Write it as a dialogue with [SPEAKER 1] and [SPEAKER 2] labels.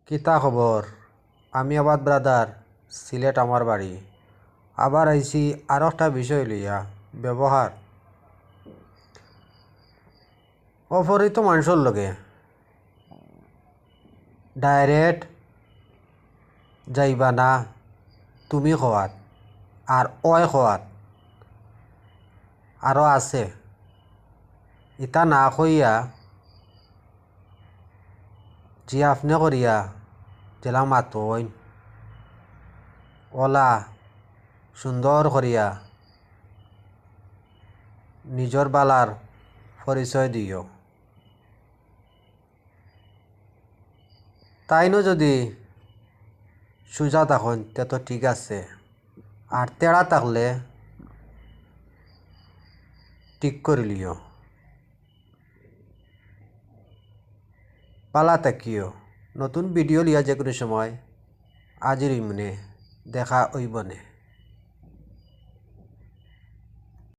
[SPEAKER 1] কিতা খবর? আমি আবাদ ব্রাদার, সিলেট আমার বাড়ি। আবার আইছি আরো একটা বিষয় লইয়া, ব্যবহার অপরিচিত মানুষের লগে ডাইরেক্ট যাইবা না, তুমি খোয়াত আর অয় খোয়াত আরও আছে। ইতা না কইয়া জি আপনি করিয়া জেলা মাতইন ওলা সুন্দর করিয়া নিজর বালার পরিচয় দিও। তাইনো যদি সোজা তখন তে তো ঠিক আছে, আর তেড়া থাকলে ঠিক করে লিও। পালা তাকিও নতুন ভিডিও লিয়া যে কোনো সময় আজির ইমনে দেখা ওইবনে।